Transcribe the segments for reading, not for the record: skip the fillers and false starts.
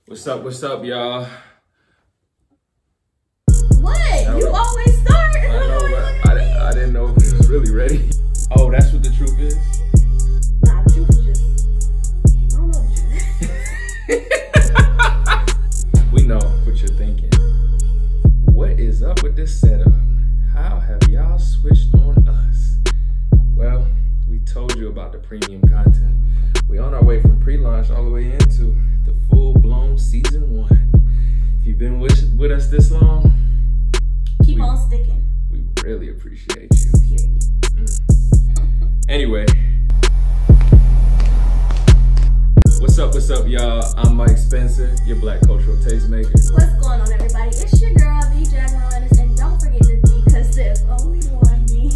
What's up, y'all? What? You always start. I know, but I didn't know if it was really ready. Oh, that's what the truth is? Nah, the truth is just, I don't know the truth. We know what you're thinking. What is up with this setup? How have y'all switched on us? Well, we told you about the premium content. We on our way from pre-launch all the way into the full-blown season 1. If you've been with us this long, keep on sticking. We really appreciate you. Period. Anyway, what's up, y'all? I'm Mike Spencer, your Black cultural tastemaker. What's going on, everybody? It's your girl, the Jaguar Lennis, and don't forget to be, because there's only one me.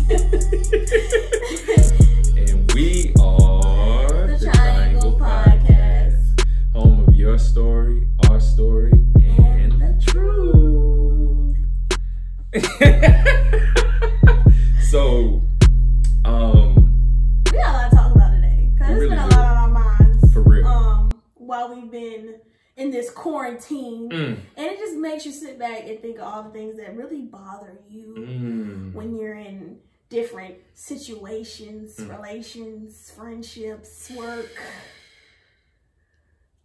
And we are the Triangle Podcast, home of your story, our story, and the truth. So, we got a lot to talk about today, because it's really been a lot on our minds. For real. While we've been in this quarantine, and it just makes you sit back and think of all the things that really bother you when you're in different situations, relations, friendships, work,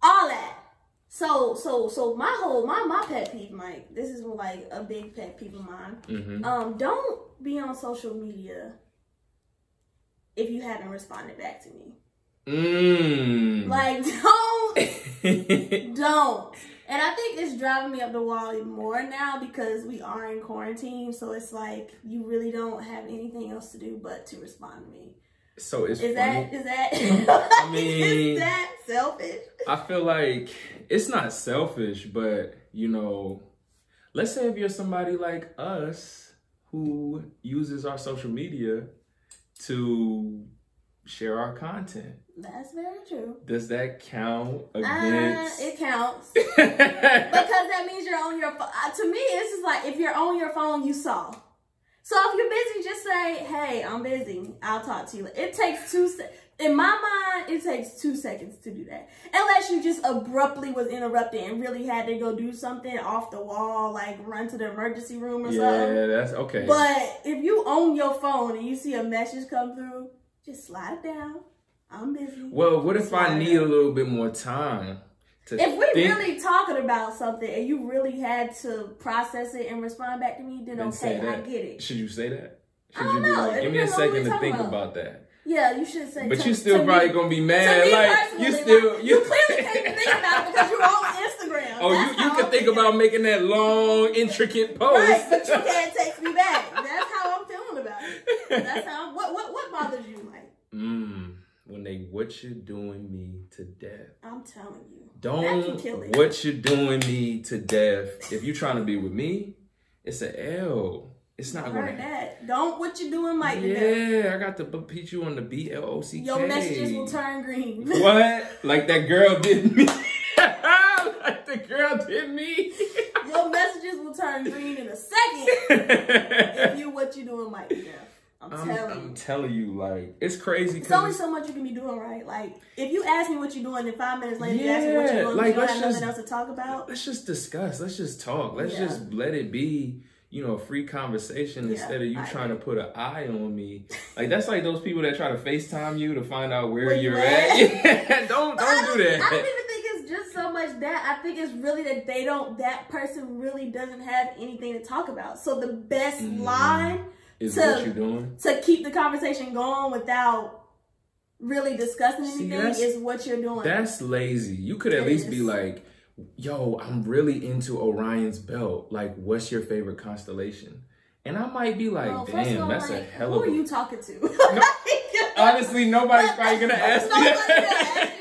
all that. So my pet peeve, Mike, this is like a big pet peeve of mine. Don't be on social media if you haven't responded back to me. Like, don't. And I think it's driving me up the wall even more now because we are in quarantine. So it's like you really don't have anything else to do but to respond to me. So is that I mean, is that selfish? I feel like it's not selfish, but you know, let's say if you're somebody like us who uses our social media to share our content. That's very true. Does that count against? It counts. Because that means you're on your phone. To me, it's just like if you're on your phone, you saw. So if you're busy, just say, hey, I'm busy. I'll talk to you. It takes 2 seconds. In my mind, it takes 2 seconds to do that. Unless you just abruptly was interrupted and really had to go do something off the wall, like run to the emergency room or something. Yeah, that's okay. But if you own your phone and you see a message come through, just slide it down. I'm busy. Well, what if I need a little bit more time to If we're really talking about something and you really had to process it and respond back to me, then okay, I get it. Should you say that? Should I don't you be know. like, give me a second to think about that? Yeah, you should say. But you still probably gonna be mad. Like you clearly can't think about it because you're on Instagram. Oh, you can think about making that long, intricate post. Right, but you can't text me back. That's how I'm feeling about it. That's how. What bothers you, Mike? When they what you doing me to death. I'm telling you. Don't what you doing me to death. If you trying to be with me, it's an L. It's not gonna. Heard that. Don't what you doing, Mike. Yeah, I got to beat you on the BLOCK. Your messages will turn green. What? Like that girl did me. Like the girl did me. Your messages will turn green in a second. If you what you doing, Mike. I'm telling you, like, it's crazy. It's only so much you can be doing, right? Like, if you ask me what you're doing, and 5 minutes later you ask me what you're doing, like, you don't have nothing else to talk about. Let's just discuss. Let's just talk. Let's just let it be, you know, a free conversation instead of you trying to put an eye on me. Like, that's like those people that try to FaceTime you to find out where you're at. Yeah, don't do that. I don't even think it's just so much that. I think it's really that that person really doesn't have anything to talk about. So the best line is what you're doing to keep the conversation going without really discussing anything is what you're doing. That's lazy. You could at least be like, yo, I'm really into Orion's belt. Like, what's your favorite constellation? And I might be like, damn, that's a hell of a... Who are you talking to? No, honestly, nobody's probably going to ask me that.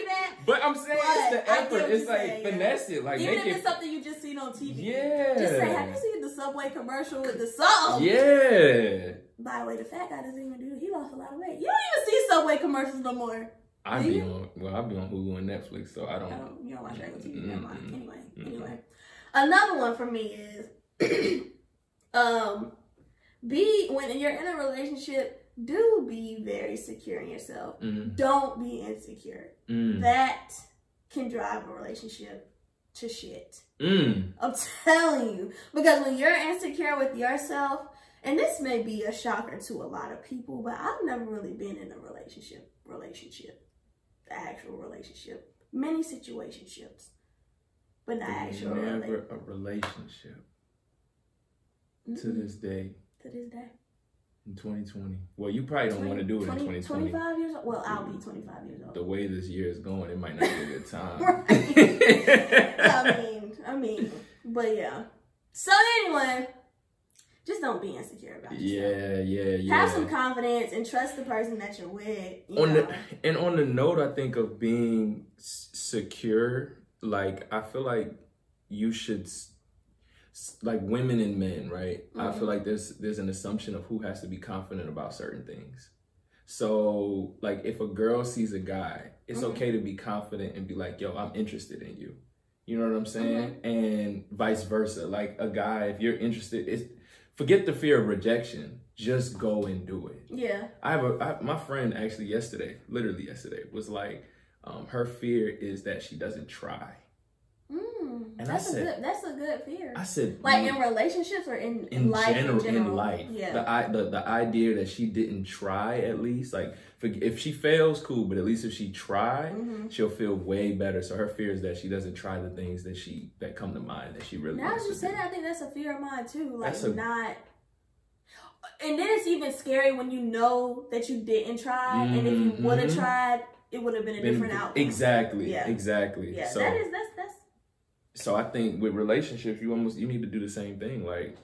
But I'm saying it's the effort. It's like finesse it. Like, even if it's something you just seen on TV. Yeah. Just say, have you seen the Subway commercial with the song? Yeah. By the way, the fat guy doesn't even do it. He lost a lot of weight. You don't even see Subway commercials no more. I be on Hulu and Netflix, so I don't. You don't watch regular TV. Never mind. Anyway. Another one for me is, when you're in a relationship, do be very secure in yourself. Don't be insecure. That can drive a relationship to shit. Mm. I'm telling you. Because when you're insecure with yourself, and this may be a shocker to a lot of people, but I've never really been in a relationship, the actual relationship. Many situationships, but not actual. Never a relationship. To this day. To this day. In 2020. Well, you probably don't want to do it in 2020. 25 years old? Well, I'll be 25 years old. The way this year is going, it might not be a good time. I mean, but yeah. So anyway, just don't be insecure about yourself. Yeah. Have some confidence and trust the person that you're with. On the note, I think of being secure, like, I feel like you should, like women and men, right? Mm-hmm. I feel like there's an assumption of who has to be confident about certain things. So, like, if a girl sees a guy, it's mm-hmm. okay to be confident and be like, yo, I'm interested in you. You know what I'm saying? Mm-hmm. And vice versa. Like, a guy, if you're interested, forget the fear of rejection. Just go and do it. Yeah. My friend actually literally yesterday, was like, her fear is that she doesn't try. And that's a good fear. I said, like, in relationships or in life in general. In life, yeah. The idea that she didn't try, at least, like, if she fails, cool, but at least if she tried, mm-hmm. she'll feel way better. So her fear is that she doesn't try the things that come to mind that she really wants to do. Now you said, I think that's a fear of mine too. Like, not. And then it's even scary when you know that you didn't try, mm-hmm. and if you would have tried, it would have been a different outcome. Exactly. Yeah. So that's. So I think with relationships, you need to do the same thing. Like,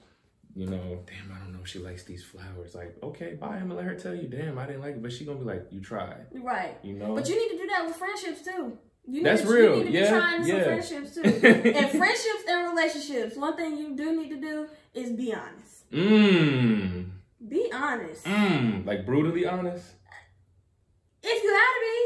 you know, damn, I don't know if she likes these flowers. Like, okay, buy them and let her tell you, damn, I didn't like it. But she gonna be like, you tried. Right. You know? But you need to do that with friendships too. That's real. You need to be trying some friendships too. And friendships and relationships, one thing you do need to do is be honest. Be honest. Like brutally honest? If you gotta be.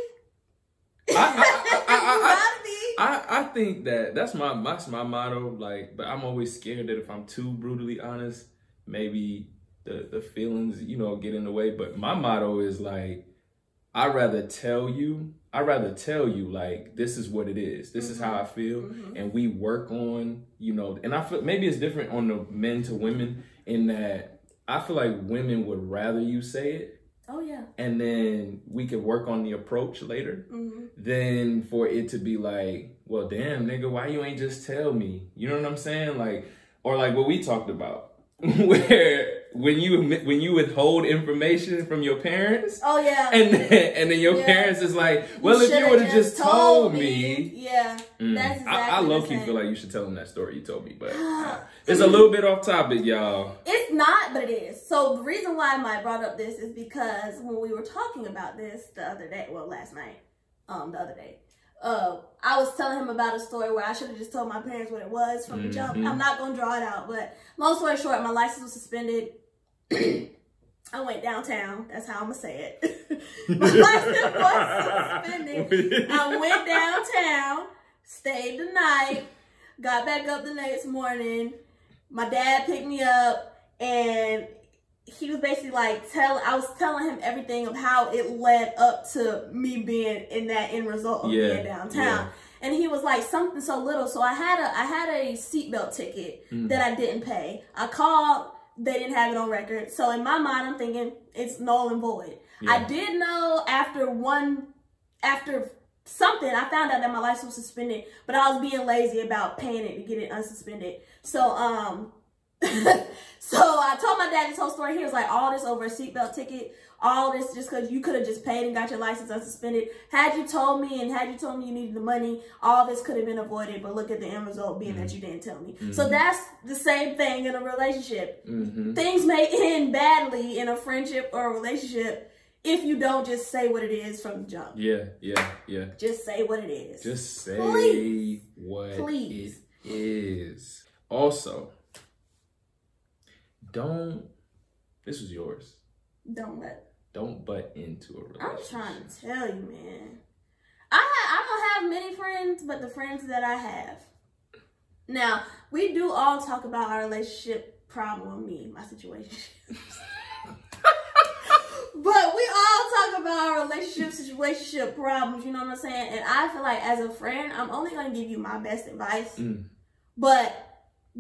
I think that's my motto, like, but I'm always scared that if I'm too brutally honest, maybe the feelings, you know, get in the way. But my motto is like, I'd rather tell you like, this is what it is. This mm-hmm. is how I feel. Mm-hmm. And we work on, you know, and I feel maybe it's different on the men to women in that I feel like women would rather you say it. Oh, yeah. And then we could work on the approach later. Mm-hmm. Than for it to be like, well, damn, nigga, why you ain't just tell me? You know what I'm saying? Like, or like what we talked about, where when you withhold information from your parents. Oh, yeah. And then your parents is like, well, if you would have just told me. Yeah. That's exactly I low-key feel like you should tell them that story you told me, but it's a little bit off topic, y'all. It's not, but it is. So the reason why I might brought up this is because when we were talking about this last night, the other day, I was telling him about a story where I should have just told my parents what it was from the jump. I'm not going to draw it out, but long story short, my license was suspended. I went downtown. That's how I'm going to say it. My license was suspended. I went downtown, stayed the night, got back up the next morning. My dad picked me up, and he was basically like I was telling him everything of how it led up to me being in that end result of being downtown. Yeah. And he was like, something so little. So I had a seatbelt ticket that I didn't pay. I called, they didn't have it on record. So in my mind, I'm thinking it's null and void. Yeah. I did know after something, I found out that my license was suspended, but I was being lazy about paying it to get it unsuspended. So so I told my dad this whole story. He was like, all this over a seatbelt ticket, all this just because you could have just paid and got your license unsuspended. Had you told me you needed the money, all this could have been avoided. But look at the end result being that you didn't tell me. So that's the same thing in a relationship. Things may end badly in a friendship or a relationship if you don't just say what it is from the jump. Yeah. Just say what it is. Just say what it is. Also, this was yours. Don't butt into a relationship. I'm trying to tell you, man. I don't have many friends, but the friends that I have. Now, we do all talk about our relationship problem with me, my situation. But we all talk about our relationship problems, you know what I'm saying? And I feel like as a friend, I'm only going to give you my best advice. But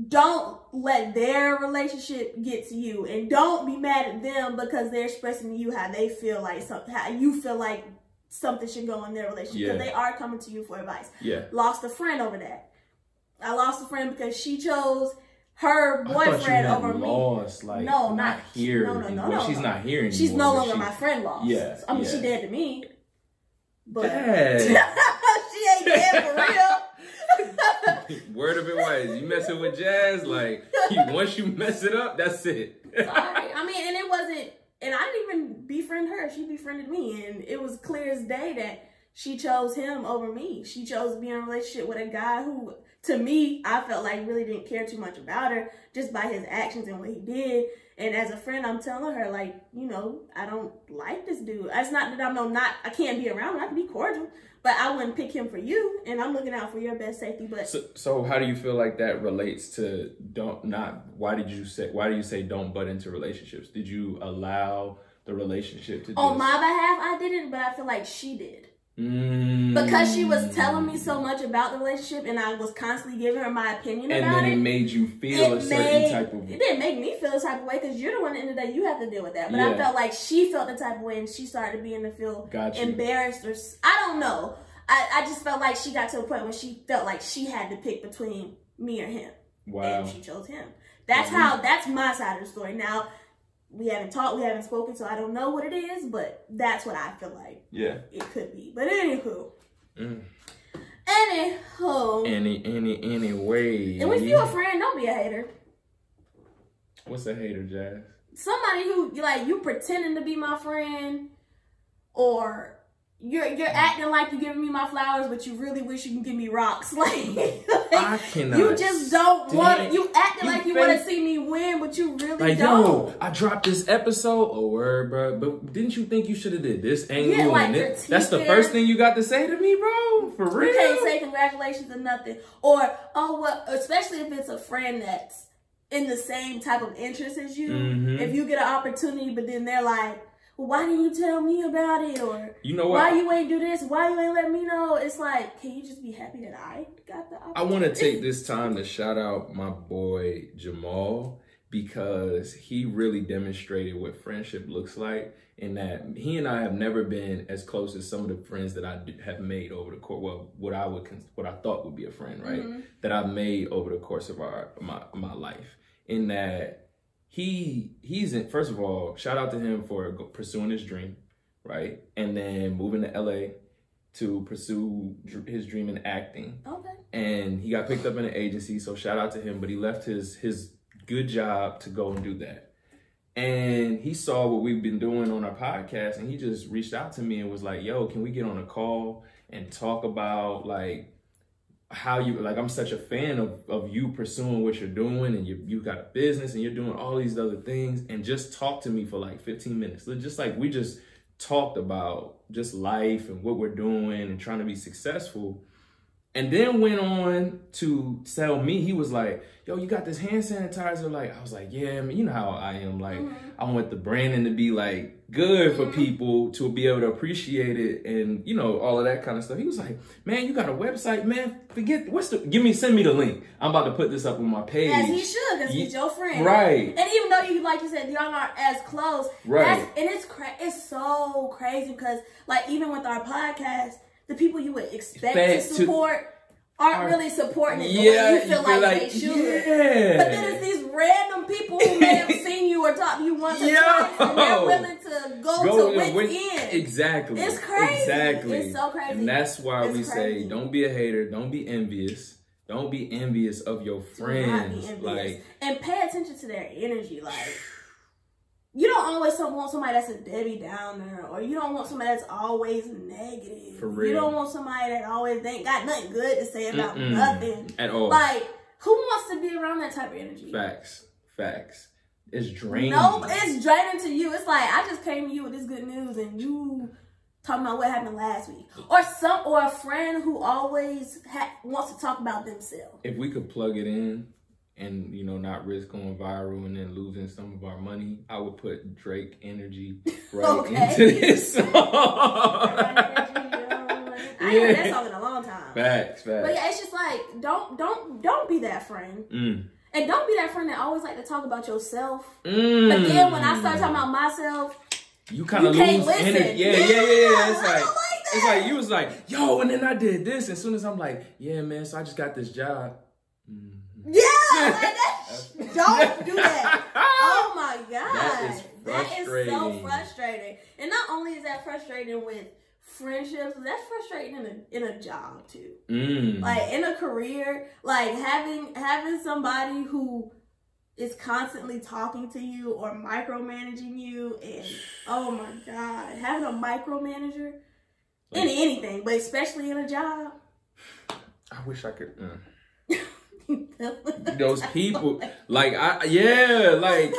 don't let their relationship get to you. And don't be mad at them because they're expressing to you how they feel like something, how you feel like something should go in their relationship. Because they are coming to you for advice. Lost a friend over that. I lost a friend because she chose her boyfriend over me. Like, no, not here. No. She's not here anymore. She's no longer my friend. Lost. I mean, she dead to me. But she ain't dead for real. Word of advice: you messing with Jazz, like once you mess it up, that's it. Sorry. I mean, and it wasn't, and I didn't even befriend her. She befriended me, and it was clear as day that she chose him over me. She chose to be in a relationship with a guy who, to me, I felt like really didn't care too much about her just by his actions and what he did. And as a friend, I'm telling her, like, you know, I don't like this dude. It's not that I can't be around him. I can be cordial, but I wouldn't pick him for you. And I'm looking out for your best safety. But so how do you feel like that relates to why do you say don't butt into relationships? Did you allow the relationship to on my behalf? I didn't, but I feel like she did. Because she was telling me so much about the relationship and I was constantly giving her my opinion about it. And then it made you feel a certain type of way. It didn't make me feel a type of way because you're the one at the end of the day, you have to deal with that. But I felt like she felt the type of way and she started being to feel embarrassed or I don't know. I just felt like she got to a point where she felt like she had to pick between me or him. Wow. And she chose him. That's my side of the story. Now, we haven't talked, we haven't spoken, so I don't know what it is, but that's what I feel like. It could be. But anywho. Anyway. And when you're a friend, don't be a hater. What's a hater, Jazz? Somebody who, like, you pretending to be my friend, or you're acting like you're giving me my flowers, but you really wish you can give me rocks. Like I cannot. You just don't want. You acting like you want to see me win, but you really like, don't. Yo, I dropped this episode. Oh, word, bro. But didn't you think you should have did this angle? Like that's the first thing you got to say to me, bro. For real. You can't say congratulations or nothing, or oh well. Especially if it's a friend that's in the same type of interest as you. If you get an opportunity, but then they're like, well, why didn't you tell me about it? Or, you know what? Why you ain't do this? Why you ain't let me know? It's like, can you just be happy that I got the opportunity? I want to take this time to shout out my boy Jamal, because he really demonstrated what friendship looks like, and that he and I have never been as close as some of the friends that I have made over the course. Well, what I thought would be a friend, right? That I've made over the course of my life. In that he's in, first of all, shout out to him for pursuing his dream, right? And then moving to LA to pursue his dream in acting. Okay. And he got picked up in an agency, so shout out to him. But he left his good job to go and do that. And he saw what we've been doing on our podcast, and he just reached out to me and was like, yo, can we get on a call and talk about, like, how you, like, I'm such a fan of you pursuing what you're doing, and you got a business and you're doing all these other things, and just talk to me for like 15 minutes. Just like, we just talked about just life and what we're doing and trying to be successful. And then went on to tell me, he was like, yo, you got this hand sanitizer? Like, I was like, yeah, I mean, you know how I am. Like, I want the branding to be like good for people to be able to appreciate it, and, you know, all of that kind of stuff. He was like, man, you got a website, man. Send me the link. I'm about to put this up on my page. As he should, because he's your friend. Right. And even though you, like you said, y'all aren't as close. Right. And it's so crazy because, like, even with our podcast, the people you would expect to support aren't really supporting it the way you feel like they should. Yeah. But then it's these random people who may have seen you or talked to you once or twice, and they're willing to go to within. Exactly. It's crazy. Exactly. It's so crazy. And that's why we say, don't be a hater. Don't be envious. Don't be envious of your friends. Like, and pay attention to their energy. Like, you don't always want somebody that's a Debbie Downer, or you don't want somebody that's always negative. For real. You don't want somebody that always ain't got nothing good to say about nothing. At all. Like, who wants to be around that type of energy? Facts. It's draining. No, it's draining to you. It's like, I just came to you with this good news and you talking about what happened last week. Or a friend who always wants to talk about themselves. If we could plug it in, and, you know, not risk going viral and then losing some of our money, I would put Drake energy right into this song. I ain't heard that song in a long time. Facts. But yeah, it's just like, don't be that friend. And don't be that friend that always like to talk about yourself. But then when I start talking about myself, you kind of lose energy. Yeah. It's like you was like, yo, and then I did this. As soon as I'm like, yeah, man, so I just got this job. Don't do that. Oh my God. That is so frustrating. And not only is that frustrating with friendships, that's frustrating in a job too. Like in a career, like having somebody who is constantly talking to you or micromanaging you, and oh my God, having a micromanager in anything, but especially in a job. I wish I could. Those people, like, bruh,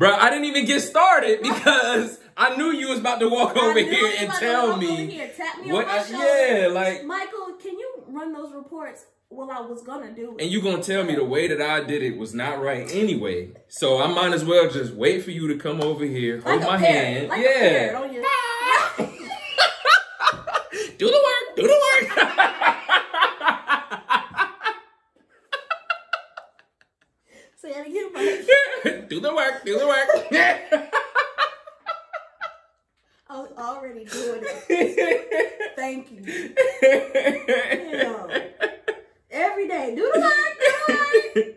I didn't even get started because I knew you was about to walk over here and tell me what. Like, Michael, can you run those reports? Well, I was gonna do it, and you gonna tell me the way that I did it was not right anyway. So I might as well just wait for you to come over here, hold my hand, like a parrot on your... do the work. Say it again, Mike. Do the work. I was already doing it. Thank you. Damn. Every day, do the work.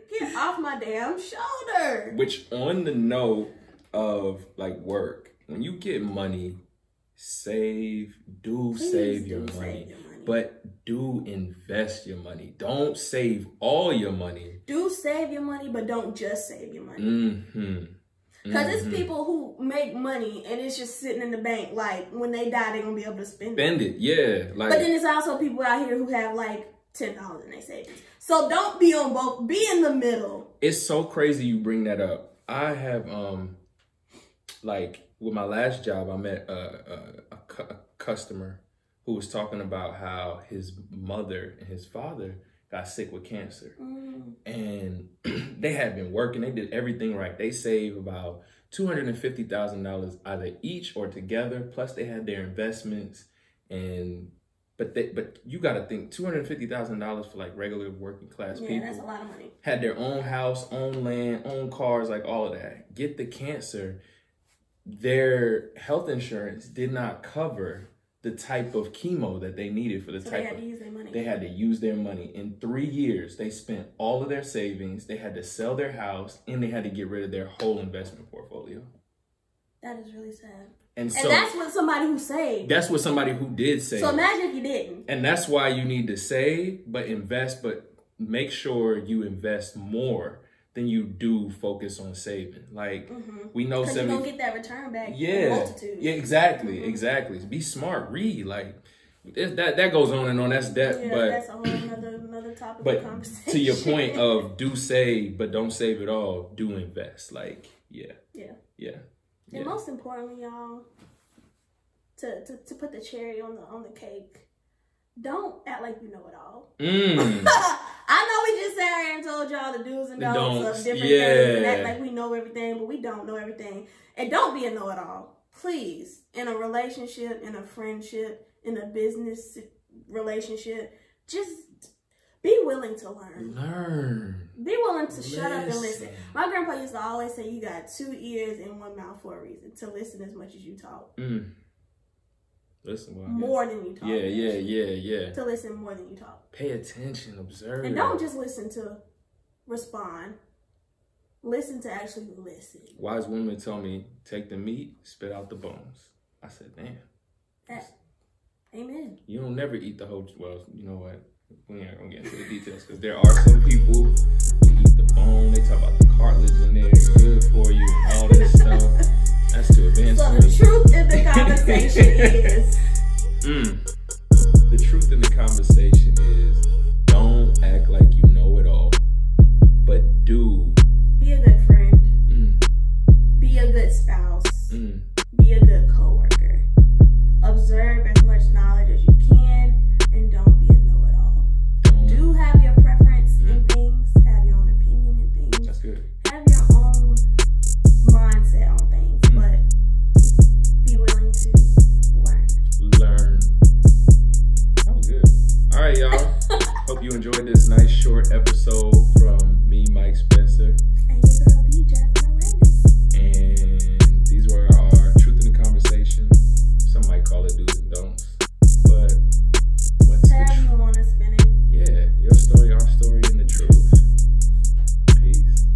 Get off my damn shoulder. Which, on the note of like work, when you get money, save your money. But do invest your money. Don't save all your money. Do save your money, but don't just save your money. Because it's people who make money and it's just sitting in the bank. Like, when they die, they're going to be able to spend it. Yeah. Like, but then there's also people out here who have like $10 in their savings. So don't be on both. Be in the middle. It's so crazy you bring that up. I have, like, with my last job, I met a customer who was talking about how his mother and his father got sick with cancer. And they had been working. They did everything right. They saved about $250,000 either each or together. Plus they had their investments. But you got to think $250,000 for like regular working class people. Yeah, that's a lot of money. Had their own house, own land, own cars, like all of that. Get the cancer. Their health insurance did not cover the type of chemo that they needed for the type they had to use their money. They had to use their money. In 3 years, they spent all of their savings. They had to sell their house, and they had to get rid of their whole investment portfolio. That is really sad. And so that's what somebody who saved. That's what somebody who did save. So imagine if you didn't. And that's why you need to save, but invest, but make sure you invest more than you do focus on saving. Like, we know 'cause you're gonna get that return back. Yeah, multitude. Yeah, exactly. Be smart, read. Like, that goes on and on. That's depth. Yeah, but that's a whole another topic of conversation. To your point of do save, but don't save it all. Do invest. Like, yeah. And most importantly, y'all, to put the cherry on the cake, don't act like you know it all. I know we just sat here and told y'all the do's and don'ts of different things and act like we know everything, but we don't know everything. And don't be a know-it-all. Please, in a relationship, in a friendship, in a business relationship, just be willing to learn. Be willing to shut up and listen. My grandpa used to always say, you got 2 ears and 1 mouth for a reason, to listen as much as you talk. Listen more than you talk. Yeah. To listen more than you talk. Pay attention, observe. And don't just listen to respond. Listen to actually listen. Wise women tell me, take the meat, spit out the bones. I said, damn. Amen. You don't never eat the whole, well, you know what? We ain't gonna get into the details because there are some people who eat the bone. They talk about the cartilage in there, it's good for you and all this stuff. That's too advanced. So the truth in the conversation is... The truth in the conversation is, don't act like you know it all, but do. Be a good friend. Be a good spouse. Be a good coworker. Observe as much knowledge as you can, and don't be a know-it-all. Do have your preference in things, enjoyed this nice short episode from me, Mike Spencer. And your girl B, Jasmine Landis. And these were our truth in the conversation. Some might call it do's and don'ts. But what's the However you want to spin it. Yeah, your story, our story, and the truth. Peace.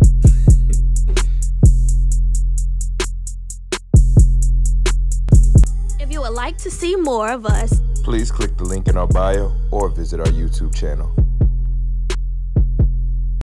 If you would like to see more of us, Please click the link in our bio or visit our YouTube channel.